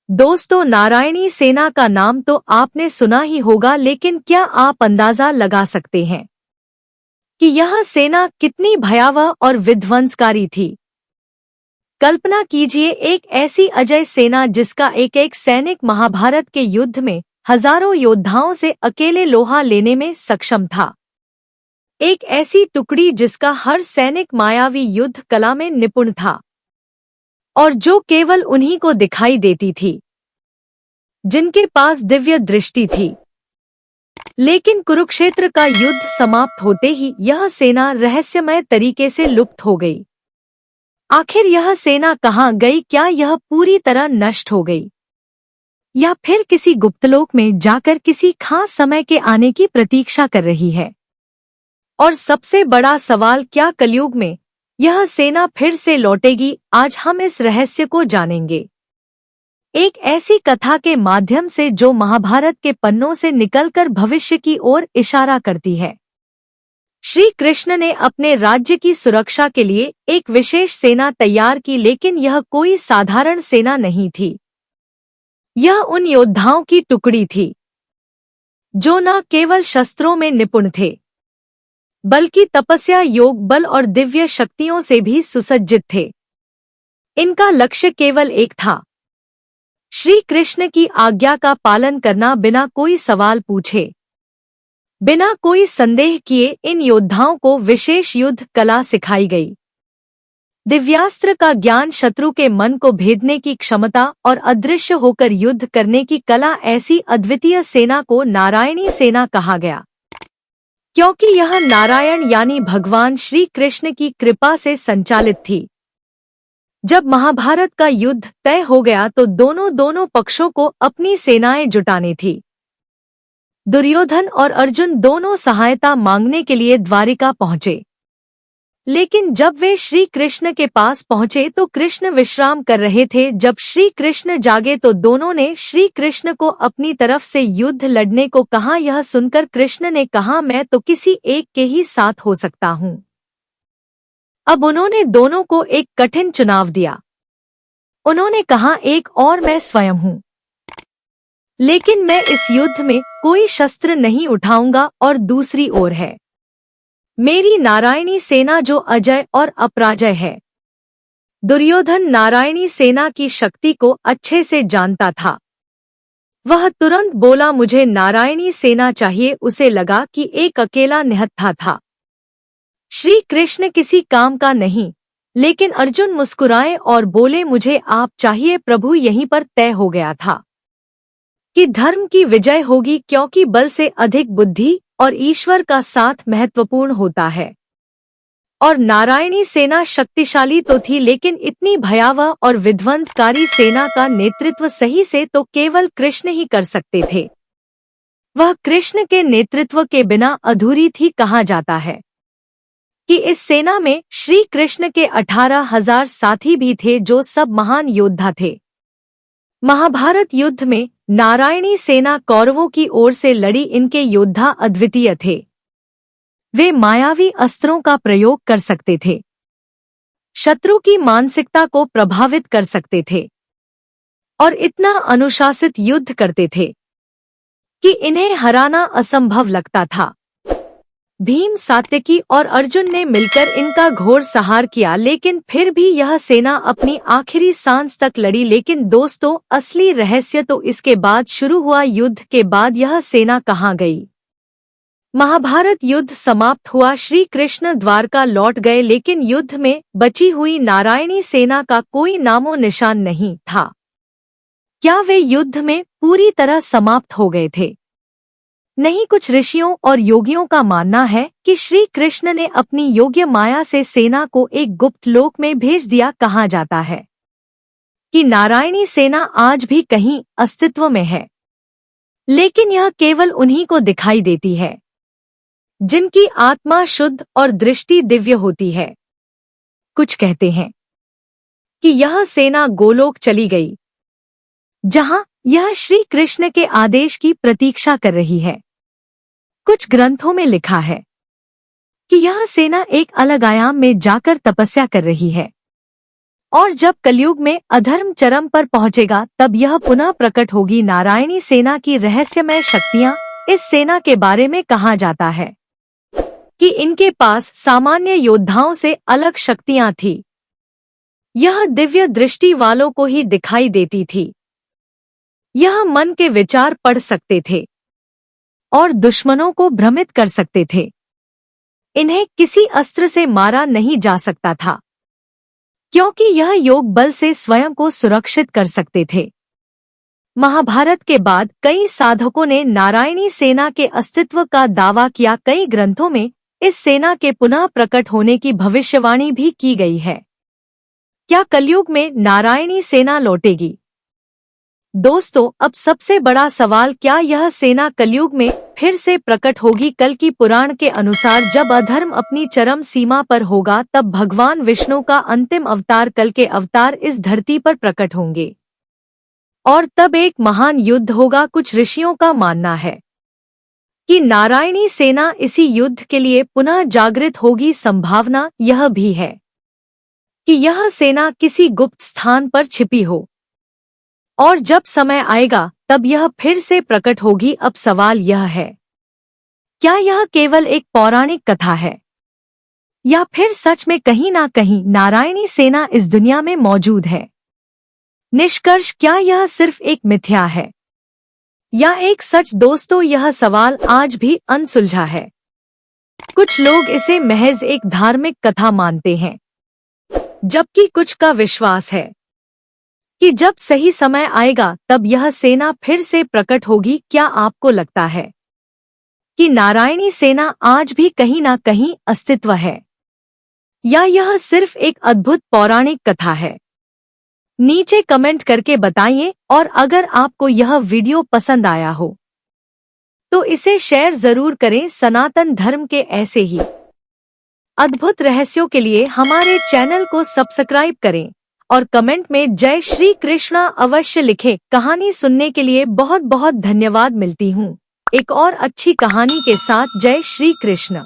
दोस्तों, नारायणी सेना का नाम तो आपने सुना ही होगा, लेकिन क्या आप अंदाजा लगा सकते हैं कि यह सेना कितनी भयावह और विध्वंसकारी थी? कल्पना कीजिए, एक ऐसी अजय सेना जिसका एक एक सैनिक महाभारत के युद्ध में हजारों योद्धाओं से अकेले लोहा लेने में सक्षम था। एक ऐसी टुकड़ी जिसका हर सैनिक मायावी युद्ध कला में निपुण था और जो केवल उन्हीं को दिखाई देती थी जिनके पास दिव्य दृष्टि थी। लेकिन कुरुक्षेत्र का युद्ध समाप्त होते ही यह सेना रहस्यमय तरीके से लुप्त हो गई। आखिर यह सेना कहाँ गई? क्या यह पूरी तरह नष्ट हो गई या फिर किसी गुप्तलोक में जाकर किसी खास समय के आने की प्रतीक्षा कर रही है? और सबसे बड़ा सवाल, क्या कलयुग में यह सेना फिर से लौटेगी? आज हम इस रहस्य को जानेंगे, एक ऐसी कथा के माध्यम से जो महाभारत के पन्नों से निकलकर भविष्य की ओर इशारा करती है। श्री कृष्ण ने अपने राज्य की सुरक्षा के लिए एक विशेष सेना तैयार की, लेकिन यह कोई साधारण सेना नहीं थी। यह उन योद्धाओं की टुकड़ी थी जो न केवल शस्त्रों में निपुण थे बल्कि तपस्या, योग बल और दिव्य शक्तियों से भी सुसज्जित थे। इनका लक्ष्य केवल एक था, श्री कृष्ण की आज्ञा का पालन करना बिना कोई सवाल पूछे, बिना कोई संदेह किए। इन योद्धाओं को विशेष युद्ध कला सिखाई गई। दिव्यास्त्र का ज्ञान, शत्रु के मन को भेदने की क्षमता और अदृश्य होकर युद्ध करने की कला। ऐसी अद्वितीय सेना को नारायणी सेना कहा गया, क्योंकि यह नारायण यानी भगवान श्री कृष्ण की कृपा से संचालित थी। जब महाभारत का युद्ध तय हो गया तो दोनों पक्षों को अपनी सेनाएं जुटानी थी। दुर्योधन और अर्जुन दोनों सहायता मांगने के लिए द्वारिका पहुंचे, लेकिन जब वे श्री कृष्ण के पास पहुंचे तो कृष्ण विश्राम कर रहे थे। जब श्री कृष्ण जागे तो दोनों ने श्री कृष्ण को अपनी तरफ से युद्ध लड़ने को कहा। यह सुनकर कृष्ण ने कहा, मैं तो किसी एक के ही साथ हो सकता हूँ। अब उन्होंने दोनों को एक कठिन चुनाव दिया। उन्होंने कहा, एक और मैं स्वयं हूँ, लेकिन मैं इस युद्ध में कोई शस्त्र नहीं उठाऊंगा। और दूसरी ओर है मेरी नारायणी सेना जो अजय और अपराजय है। दुर्योधन नारायणी सेना की शक्ति को अच्छे से जानता था। वह तुरंत बोला, मुझे नारायणी सेना चाहिए। उसे लगा कि एक अकेला निहत्था था, श्री कृष्ण किसी काम का नहीं। लेकिन अर्जुन मुस्कुराए और बोले, मुझे आप चाहिए प्रभु। यहीं पर तय हो गया था कि धर्म की विजय होगी, क्योंकि बल से अधिक बुद्धि और ईश्वर का साथ महत्वपूर्ण होता है। और नारायणी सेना शक्तिशाली तो थी, लेकिन इतनी भयावह और विध्वंसकारी सेना का नेतृत्व सही से तो केवल कृष्ण ही कर सकते थे। वह कृष्ण के नेतृत्व के बिना अधूरी थी। कहा जाता है कि इस सेना में श्री कृष्ण के 18,000 साथी भी थे, जो सब महान योद्धा थे। महाभारत युद्ध में नारायणी सेना कौरवों की ओर से लड़ी। इनके योद्धा अद्वितीय थे। वे मायावी अस्त्रों का प्रयोग कर सकते थे, शत्रु की मानसिकता को प्रभावित कर सकते थे और इतना अनुशासित युद्ध करते थे कि इन्हें हराना असंभव लगता था। भीम, सात्यकी और अर्जुन ने मिलकर इनका घोर संहार किया, लेकिन फिर भी यह सेना अपनी आखिरी सांस तक लड़ी। लेकिन दोस्तों, असली रहस्य तो इसके बाद शुरू हुआ। युद्ध के बाद यह सेना कहाँ गई? महाभारत युद्ध समाप्त हुआ, श्री कृष्ण द्वारका लौट गए, लेकिन युद्ध में बची हुई नारायणी सेना का कोई नामो निशान नहीं था। क्या वे युद्ध में पूरी तरह समाप्त हो गए थे? नहीं, कुछ ऋषियों और योगियों का मानना है कि श्री कृष्ण ने अपनी योग्य माया से सेना को एक गुप्त लोक में भेज दिया। कहा जाता है कि नारायणी सेना आज भी कहीं अस्तित्व में है, लेकिन यह केवल उन्हीं को दिखाई देती है जिनकी आत्मा शुद्ध और दृष्टि दिव्य होती है। कुछ कहते हैं कि यह सेना गोलोक चली गई, जहां यह श्री कृष्ण के आदेश की प्रतीक्षा कर रही है। कुछ ग्रंथों में लिखा है कि यह सेना एक अलग आयाम में जाकर तपस्या कर रही है। और जब कलयुग में अधर्म चरम पर पहुंचेगा तब यह पुनः प्रकट होगी नारायणी सेना की रहस्यमय शक्तियां। इस सेना के बारे में कहा जाता है कि इनके पास सामान्य योद्धाओं से अलग शक्तियां थी। यह दिव्य दृष्टि वालों को ही दिखाई देती थी। यह मन के विचार पढ़ सकते थे और दुश्मनों को भ्रमित कर सकते थे। इन्हें किसी अस्त्र से मारा नहीं जा सकता था, क्योंकि यह योग बल से स्वयं को सुरक्षित कर सकते थे। महाभारत के बाद कई साधकों ने नारायणी सेना के अस्तित्व का दावा किया। कई ग्रंथों में इस सेना के पुनः प्रकट होने की भविष्यवाणी भी की गई है। क्या कलयुग में नारायणी सेना लौटेगी? दोस्तों, अब सबसे बड़ा सवाल, क्या यह सेना कलयुग में फिर से प्रकट होगी? कल की पुराण के अनुसार जब अधर्म अपनी चरम सीमा पर होगा तब भगवान विष्णु का अंतिम अवतार कल के अवतार इस धरती पर प्रकट होंगे और तब एक महान युद्ध होगा। कुछ ऋषियों का मानना है कि नारायणी सेना इसी युद्ध के लिए पुनः जागृत होगी। संभावना यह भी है कि यह सेना किसी गुप्त स्थान पर छिपी हो और जब समय आएगा तब यह फिर से प्रकट होगी। अब सवाल यह है, क्या यह केवल एक पौराणिक कथा है या फिर सच में कहीं ना कहीं नारायणी सेना इस दुनिया में मौजूद है? निष्कर्ष, क्या यह सिर्फ एक मिथ्या है या एक सच? दोस्तों, यह सवाल आज भी अनसुलझा है। कुछ लोग इसे महज एक धार्मिक कथा मानते हैं, जबकि कुछ का विश्वास है कि जब सही समय आएगा तब यह सेना फिर से प्रकट होगी। क्या आपको लगता है कि नारायणी सेना आज भी कहीं ना कहीं अस्तित्व है या यह सिर्फ एक अद्भुत पौराणिक कथा है? नीचे कमेंट करके बताइए और अगर आपको यह वीडियो पसंद आया हो तो इसे शेयर जरूर करें। सनातन धर्म के ऐसे ही अद्भुत रहस्यों के लिए हमारे चैनल को सब्सक्राइब करें और कमेंट में जय श्री कृष्णा अवश्य लिखें। कहानी सुनने के लिए बहुत बहुत धन्यवाद। मिलती हूँ एक और अच्छी कहानी के साथ। जय श्री कृष्ण।